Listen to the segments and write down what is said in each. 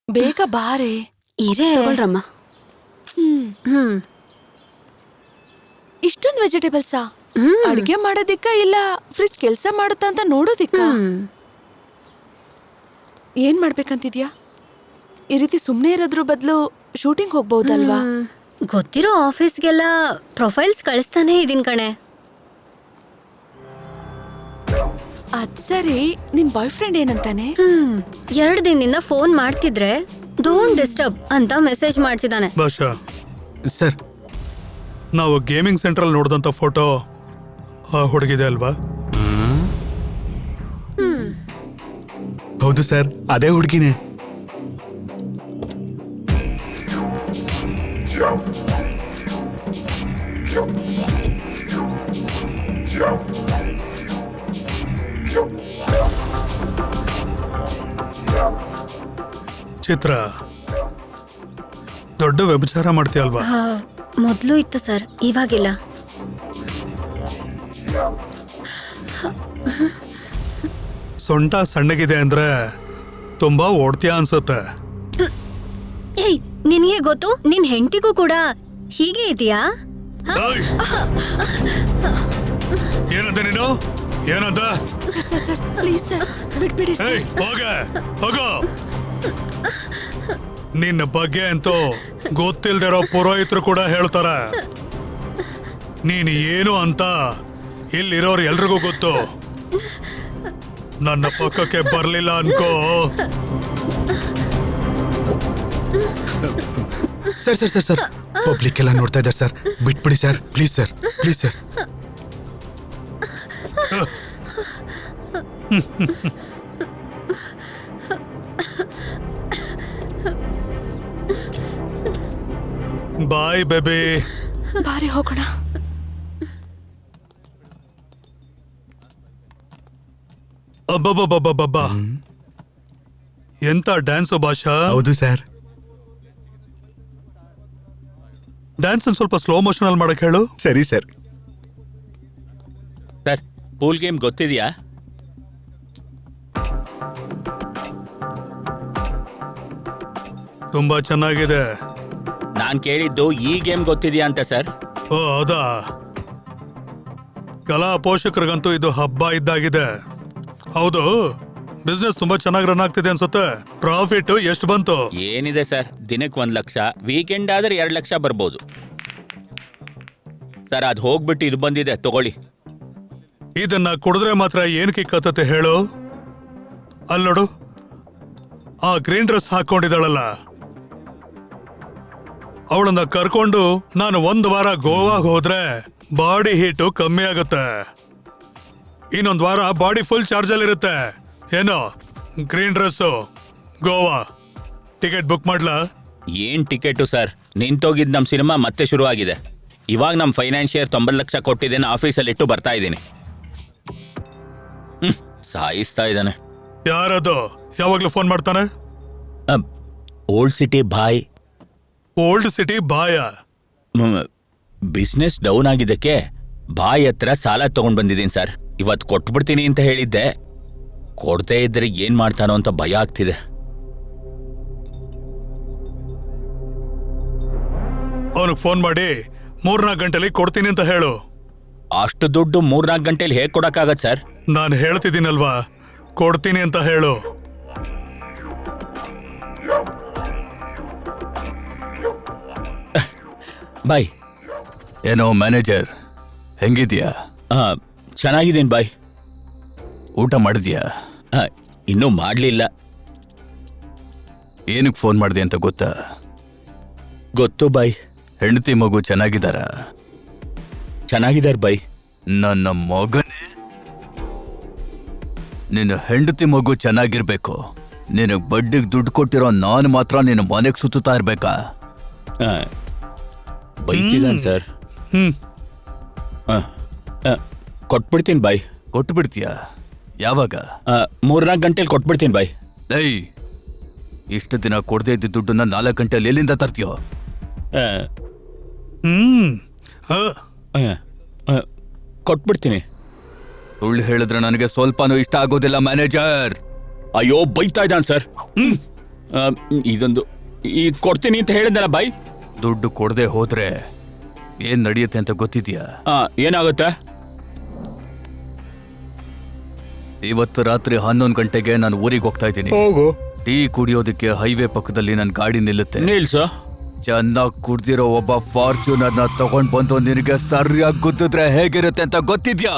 ಬೇಗ ಬಾರೆ. ಇರೇ ತಗೊಳ್ರಮ್ಮ. ಇಷ್ಟೊಂದು ವೆಜಿಟೇಬಲ್ಸಾ? ಅಡ್ಗೆ ಮಾಡೋದಿಕ್ಕ ಇಲ್ಲ ಫ್ರಿಜ್ ಕೆಲ್ಸ ಮಾಡುತ್ತಾ ಅಂತ ನೋಡೋದಿಕ್ಕ? ಏನ್ ಮಾಡ್ಬೇಕಂತಿದ್ಯಾ? ಈ ರೀತಿ ಸುಮ್ನೆ ಇರೋದ್ರ ಬದಲು ಶೂಟಿಂಗ್ ಹೋಗ್ಬಹುದಲ್ವಾ? ಗೊತ್ತಿರೋ ಆಫೀಸ್ಗೆಲ್ಲ ಪ್ರೊಫೈಲ್ಸ್ ಕಳಿಸ್ತಾನೆ ಇದೀನ್ ಕಣೆ. ಅದ್ ಸರಿ, ನಿನ್ ಬಾಯ್ ಫ್ರೆಂಡ್ ಏನಂತಾನೆ? 2 ದಿನದಿಂದ ಫೋನ್ ಮಾಡ್ತಿದ್ರೆ ಡೋಂಟ್ ಡಿಸ್ಟರ್ಬ್ ಅಂತ ಮೆಸೇಜ್ ಮಾಡ್ತಿದ್ದಾನೆ. ಭಾಷಾ, ಸರ್, ನಾವು ಗೇಮಿಂಗ್ ಸೆಂಟ್ರಲ್ಲಿ ನೋಡಿದಂಥ ಫೋಟೋ ಆ ಹುಡುಗಿದೆ ಅಲ್ವಾ? ಹೌದು ಸರ್, ಅದೇ ಹುಡುಗಿನೇ. ಚಿತ್ರ, ದೊಡ್ಡ ವ್ಯಭಿಚಾರ ಮಾಡ್ತೀಯಲ್ವಾ? ಮೊದ್ಲು ಇತ್ತು ಸರ್, ಇವಾಗಿಲ್ಲ. ಸೊಂಟ ಸಣ್ಣಗಿದೆ ಅಂದ್ರೆ ತುಂಬಾ ಓಡ್ತೀಯ ಅನ್ಸುತ್ತೆ. ಏಯ್, ನಿನ್ಗೆ ಗೊತ್ತು, ನಿನ್ ಹೆಂಡತಿಗೂ ಕೂಡ ಹೀಗೆ ಇದೆಯಾ? ಏಯ್! ಏನಂದ ನೀನು? ಏನಂದ? Sir sir sir please sir, ಬಿಟ್ಬಿಡಿ ಏಯ್, ಹೋಗೋ. ನಿನ್ನ ಬಗ್ಗೆ ಅಂತೂ ಗೊತ್ತಿಲ್ದಿರೋ ಪುರೋಹಿತರು ಕೂಡ ಹೇಳ್ತಾರೆ. ನೀನು ಏನು ಅಂತ ಇಲ್ಲಿರೋರು ಎಲ್ರಿಗೂ ಗೊತ್ತು. ನನ್ನ ಪಕ್ಕಕ್ಕೆ ಬರ್ಲಿಲ್ಲ ಅನ್ಕೋ. Sir sir sir sir public ಎಲ್ಲ ನೋಡ್ತಾ ಇದ್ದಾರೆ ಸರ್, ಬಿಟ್ಬಿಡಿ sir, please sir, please sir. Bye baby. ಬಾರಿ ಹೋಗೋಣ. ಅಬ್ಬಬ್ಬಬ್ಬಬ್ಬಬ್ಬ, ಎಂತ ಡ್ಯಾನ್ಸು ಭಾಷಾ. ಹೌದು ಸರ್. ಡ್ಯಾನ್ಸ್ ಸ್ವಲ್ಪ ಸ್ಲೋ ಮೋಷನ್ ಅಲ್ಲಿ ಮಾಡಕ್ ಹೇಳು. ಸರಿ ಸರ್. ಸರ್, ಪೂಲ್ ಗೇಮ್ ಗೊತ್ತಿದೆಯಾ? ತುಂಬಾ ಚೆನ್ನಾಗಿದೆ. ನಾನ್ ಕೇಳಿದ್ದು ಈ ಗೇಮ್ ಗೊತ್ತಿದೆಯಾ ಅಂತ ಸರ್. ಓ ಹೌದಾ? ಕಲಾ ಪೋಷಕರಿಗಂತೂ ಇದು ಹಬ್ಬ ಇದ್ದಾಗಿದೆ. ಹೌದು, ಬಿಸ್ನೆಸ್ ತುಂಬಾ ಚೆನ್ನಾಗಿ ರನ್ ಆಗ್ತಿದೆ ಅನ್ಸುತ್ತೆ. ಪ್ರಾಫಿಟ್ ಎಷ್ಟು ಬಂತು? ಏನಿದೆ ಸರ್, ದಿನಕ್ಕೆ 1 ಲಕ್ಷ, ವೀಕೆಂಡ್ ಆದ್ರೆ 2 ಲಕ್ಷ ಬರ್ಬೋದು ಸರ್. ಅದು ಹೋಗ್ಬಿಟ್ಟು ಇದು ಬಂದಿದೆ, ತಗೊಳ್ಳಿ. ಇದನ್ನ ಕುಡಿದ್ರೆ ಮಾತ್ರ ಏನ್ ಕಿಕ್ಕತ್ತೆ ಹೇಳು. ಅಲ್ಲಿ ನೋಡು, ಆ ಗ್ರೀನ್ ಡ್ರೆಸ್ ಹಾಕೊಂಡಿದ್ದಾಳಲ್ಲ, ಅವಳನ್ನ ಕರ್ಕೊಂಡು ನಾನು 1 ವಾರ ಗೋವಾಗ್ ಹೋದ್ರೆ ಬಾಡಿ ಹೀಟು ಕಮ್ಮಿ ಆಗುತ್ತೆ. ಇನ್ನೊಂದು ವಾರ ಬಾಡಿ ಫುಲ್ ಚಾರ್ಜ್ ಅಲ್ಲಿ ಇರುತ್ತೆ. ಏನೋ green dress, Goa ticket book ಮಾಡ್ಲಾ? ಏನ್ ಟಿಕೆಟು ಸರ್, ನಿಂತೋಗಿದ್ ನಮ್ ಸಿನಿಮಾ ಮತ್ತೆ ಶುರು ಆಗಿದೆ. ಇವಾಗ ನಮ್ ಫೈನಾನ್ಷಿಯರ್ 90 ಲಕ್ಷ ಕೊಟ್ಟಿದ್ದೇನೆ, ಆಫೀಸಲ್ಲಿ ಇಟ್ಟು ಬರ್ತಾ ಇದ್ದೀನಿ. ಸಾಯಿಸ್ತಾ ಇದ್ದಾನೆ. ಯಾರದು? ಯಾವಾಗ್ಲೂ ಫೋನ್ ಮಾಡ್ತಾನೆ? ಓಲ್ಡ್ ಸಿಟಿ ಬಾಯ್. ಓಲ್ಡ್ ಸಿಟಿ ಬಾಯ? ಬಿಸ್ನೆಸ್ ಡೌನ್ ಆಗಿದ್ದಕ್ಕೆ ಬಾಯ್ ಹತ್ರ ಸಾಲ ತಗೊಂಡ್ ಬಂದಿದ್ದೀನಿ ಸರ್. ಇವತ್ತು ಕೊಟ್ಬಿಡ್ತೀನಿ ಅಂತ ಹೇಳಿದ್ದೆ, ಕೊಡ್ತೇ ಇದ್ರೆ ಏನ್ ಮಾಡ್ತಾನೋ ಅಂತ ಭಯ ಆಗ್ತಿದೆ. ಅವನಿಗೆ ಫೋನ್ ಮಾಡಿ 3-4 ಗಂಟೆಲಿ ಕೊಡ್ತೀನಿ ಅಂತ ಹೇಳು. ಅಷ್ಟು ದುಡ್ಡು 3-4 ಗಂಟೆಲಿ ಹೇಗ್ ಕೊಡಕ್ಕಾಗತ್ ಸರ್? ನಾನು ಹೇಳ್ತಿದ್ದೀನಲ್ವಾ, ಕೊಡ್ತೀನಿ ಅಂತ ಹೇಳು. ಬಾಯ್. ಏನೋ ಮ್ಯಾನೇಜರ್, ಹೆಂಗಿದ್ಯಾ? ಚೆನ್ನಾಗಿದ್ದೀನಿ ಬಾಯ್. ಊಟ ಮಾಡಿದ್ಯಾ? ಇನ್ನೂ ಮಾಡ್ಲಿಲ್ಲ. ಏನಕ್ಕೆ ಫೋನ್ ಮಾಡಿದೆ ಅಂತ ಗೊತ್ತಾ? ಗೊತ್ತು ಬಾಯ್. ಹೆಂಡತಿ ಮಗು ಚೆನ್ನಾಗಿದ್ದಾರ? ಚೆನ್ನಾಗಿದ್ದಾರೆ ಬಾಯ್. ನನ್ನ ಮಗನೇ, ನಿನ್ನ ಹೆಂಡತಿ ಮಗು ಚೆನ್ನಾಗಿರ್ಬೇಕು. ನಿನಗೆ ಬಡ್ಡಿಗೆ ದುಡ್ಡು ಕೊಟ್ಟಿರೋ ನಾನು ಮಾತ್ರ ನಿನ್ನ ಮನೆಗೆ ಸುತ್ತಾ ಇರ್ಬೇಕಾ? ಬೈತಿದ್ದಾನೆ ಸರ್. ಕೊಟ್ಬಿಡ್ತೀನಿ ಬಾಯ್. ಕೊಟ್ಬಿಡ್ತೀಯಾ? ಯಾವಾಗ? 3-4 ಗಂಟೆಲಿ ಕೊಟ್ಬಿಡ್ತೀನಿ ಬಾಯ್. ಏಯ್, ಇಷ್ಟು ದಿನ ಕೊಡದೇ ಇದ್ದ ದುಡ್ಡನ್ನ 4 ಗಂಟೆಯಲ್ಲಿ ಎಲ್ಲಿಂದ ತರ್ತೀಯೋ? ಕೊಟ್ಬಿಡ್ತೀನಿ. ಸುಳ್ಳು ಹೇಳಿದ್ರೆ ನನಗೆ ಸ್ವಲ್ಪನೂ ಇಷ್ಟ ಆಗೋದಿಲ್ಲ ಮ್ಯಾನೇಜರ್. ಅಯ್ಯೋ, ಬೈತಾ ಇದ್ದಾನೆ ಸರ್. ಇದೊಂದು ಈಗ ಕೊಡ್ತೀನಿ ಅಂತ ಹೇಳಿದ್ನಲ್ಲ ಬಾಯ್. ದುಡ್ಡು ಕೊಡದೆ ಹೋದ್ರೆ ಏನ್ ನಡೆಯುತ್ತೆ ಅಂತ ಗೊತ್ತಿದ್ಯಾ? ಏನಾಗುತ್ತೆ? ಇವತ್ತು ರಾತ್ರಿ 11 ಗಂಟೆಗೆ ನಾನು ಊರಿಗೆ ಹೋಗ್ತಾ ಇದ್ದೀನಿ. ಹೋಗು. ಟೀ ಕುಡಿಯೋದಕ್ಕೆ ಹೈವೇ ಪಕ್ಕದಲ್ಲಿ ನನ್ನ ಗಾಡಿ ನಿಲ್ಲುತ್ತೆ. ನಿಲ್ಸು. ಚೆನ್ನಾಗಿ ಕುಡ್ದಿರೋ ಒಬ್ಬ ಫಾರ್ಚೂನರ್ ನ ತಗೊಂಡ್ ಬಂದು ನಿನಗೆ ಸರಿಯಾಗಿ ಗುದ್ದಿದ್ರೆ ಹೇಗಿರುತ್ತೆ ಅಂತ ಗೊತ್ತಿದ್ಯಾ?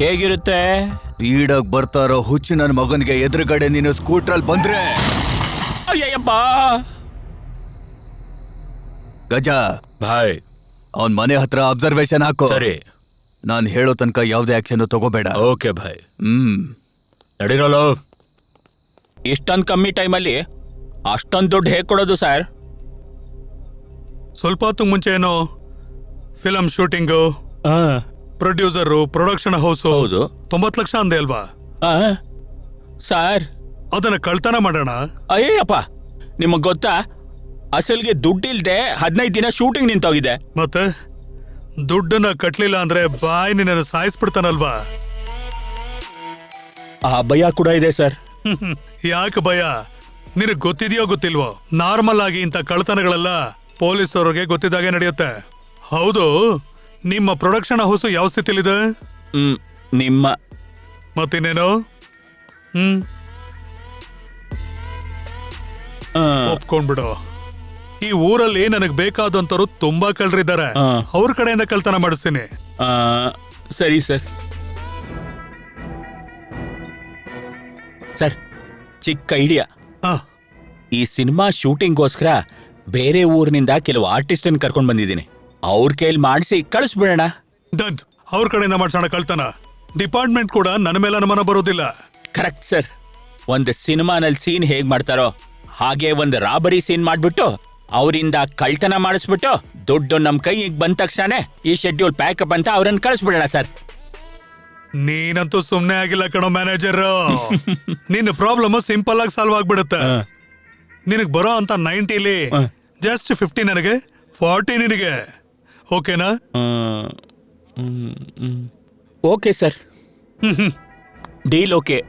ಹೇಗಿರುತ್ತೆ? ಸ್ಪೀಡಾಗಿ ಬರ್ತಾ ಇರೋ ಹುಚ್ಚು ನನ್ನ ಮಗನಿಗೆ ಎದುರುಗಡೆ ನೀನು ಸ್ಕೂಟ್ರಲ್ಲಿ ಬಂದ್ರೆ ಅಯ್ಯಪ್ಪ. ಗಜ ಬಾಯ್. ಅವನ್ ಮನೆ ಹತ್ರ ಅಬ್ಸರ್ವೇಷನ್ ಹಾಕೋ. ಸರಿ. ನಾನು ಹೇಳೋ ತನಕ ಯಾವ್ದೇ ಆಕ್ಷನ್ ತಗೋಬೇಡ. Okay bye. ನಡಿರಲ್ಲ. ಇಷ್ಟೊಂದು ಕಮ್ಮಿ ಟೈಮಲ್ಲಿ ಅಷ್ಟೊಂದು ದುಡ್ಡು ಹೇಗೆ ಕೊಡೋದು ಸರ್? ಸ್ವಲ್ಪ ಹೊತ್ತು ಮುಂಚೆ ಏನೋ film shooting, producer, production house ಹೌದು. 90 ಲಕ್ಷ ಅಂದೆ ಅಲ್ವಾ? ಸರ್ ಅದನ್ನ ಕಳ್ತನ ಮಾಡೋಣ. ಅಯ್ಯಪ್ಪ, ನಿಮಗ್ ಗೊತ್ತಾ ಅಸಲ್ಗೆ ದುಡ್ಡಿಲ್ದೆ 15 ದಿನ ಶೂಟಿಂಗ್ ನಿಂತೋಗಿದೆ. ಮತ್ತೆ ದುಡ್ಡನ್ನ ಕಟ್ಲಿಲ್ಲ ಅಂದ್ರೆ ಬಾಯ್ ನಿನ್ನ ಸಾಯಿಸ್ಬಿಡ್ತಾನಲ್ವಾ? ಆ ಭಯ ಕೂಡ ಇದೆ ಸರ್. ಯಾಕೆ ಭಯ? ನಿನಗ್ ಗೊತ್ತಿದೆಯೋ ಗೊತ್ತಿಲ್ವೋ, ನಾರ್ಮಲ್ ಆಗಿ ಇಂಥ ಕಳ್ತನಗಳೆಲ್ಲ ಪೊಲೀಸವ್ರಿಗೆ ಗೊತ್ತಿದ್ದಾಗೆ ನಡೆಯುತ್ತೆ. ಹೌದು, ನಿಮ್ಮ ಪ್ರೊಡಕ್ಷನ್ ಹೌಸು ಯಾವ ಸ್ಥಿತಿಲಿದೆ? ನಿಮ್ಮ ಮತ್ತಿನ್ನೇನು? ಒಪ್ಕೊಂಡ್ಬಿಡು. ಈ ಊರಲ್ಲಿ ನನಗ್ ಬೇಕಾದಂತರು ತುಂಬಾ ಕಳ್ರಿದ್ದಾರೆ. ಅವ್ರ ಕಡೆಯಿಂದ ಕಳ್ತನ ಮಾಡಿಸ್ತೀನಿ. ಸರಿ ಸರ್. ಸರ್, ಚಿಕ್ಕ ಐಡಿಯಾ. ಈ ಸಿನಿಮಾ ಶೂಟಿಂಗ್ಗೋಸ್ಕರ ಬೇರೆ ಊರಿನಿಂದ ಕೆಲವು ಆರ್ಟಿಸ್ಟ್ ಕರ್ಕೊಂಡ್ ಬಂದಿದ್ದೀನಿ. ಅವ್ರ ಕೈಲಿ ಮಾಡಿಸಿ ಕಳಿಸ್ಬಿಡೋಣ. ಡನ್. ಅವ್ರ ಕಡೆಯಿಂದ ಮಾಡ್ಸೋಣ ಕಳ್ತನ. ಡಿಪಾರ್ಟ್ಮೆಂಟ್ ಕೂಡ ನನ್ನ ಮೇಲೆ ಅನುಮಾನ ಬರೋದಿಲ್ಲ. Correct sir. ಒಂದು ಸಿನಿಮಾನಲ್ಲಿ ಸೀನ್ ಹೇಗ್ ಮಾಡ್ತಾರೋ ಹಾಗೆ ಒಂದು ರಾಬರಿ ಸೀನ್ ಮಾಡ್ಬಿಟ್ಟು ಅವರಿಂದ ಕಳ್ತನ ಮಾಡಿಸ್ಬಿಟ್ಟು ದುಡ್ಡು ನಮ್ ಕೈಗೆ ಬಂದ ತಕ್ಷಣ ಈ ಶೆಡ್ಯೂಲ್ ಪ್ಯಾಕಪ್ ಅಂತ ಅವ್ರನ್ನ ಕಳಿಸ್ಬಿಡೋಣ ಸರ್. ನೀನಂತೂ ಸುಮ್ನೆ ಆಗಿಲ್ಲ ಕಣೋ ಮ್ಯಾನೇಜರ್. ನಿನ್ನ ಪ್ರಾಬ್ಲಮ್ ಸಿಂಪಲ್ ಆಗಿ ಸಾಲ್ವ್ ಆಗ್ಬಿಡುತ್ತೆ. ನಿನಗ್ ಬರೋ ಅಂತ 90ಲಿ ಜಸ್ಟ್ 50 ನನಗೆ, 40 ನಿನಗೆ. ಓಕೆನಾ? Okay sir. Deal okay.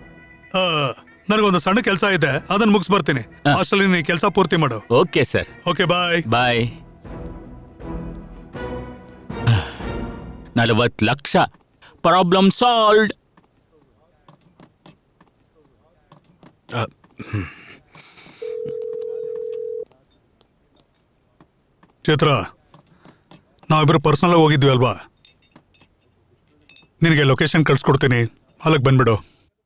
ನನಗೊಂದು ಸಣ್ಣ ಕೆಲಸ ಇದೆ, ಅದನ್ನ ಮುಗಿಸ್ ಬರ್ತೀನಿ. ಅಷ್ಟರಲ್ಲಿ ನೀನು ಕೆಲಸ ಪೂರ್ತಿ ಮಾಡು. Okay sir. Okay, bye. Bye. 40 lakh. Problem solved. Chitra, ನಾವಿಬ್ರು ಪರ್ಸನಲ್ ಆಗಿ ಹೋಗಿದ್ವಿ ಅಲ್ವಾ? ನಿನಗೆ ಲೊಕೇಶನ್ ಕಳ್ಸ್ಕೊಡ್ತೀನಿ, ಅಲ್ಲಿಗೆ ಬಂದ್ಬಿಡು.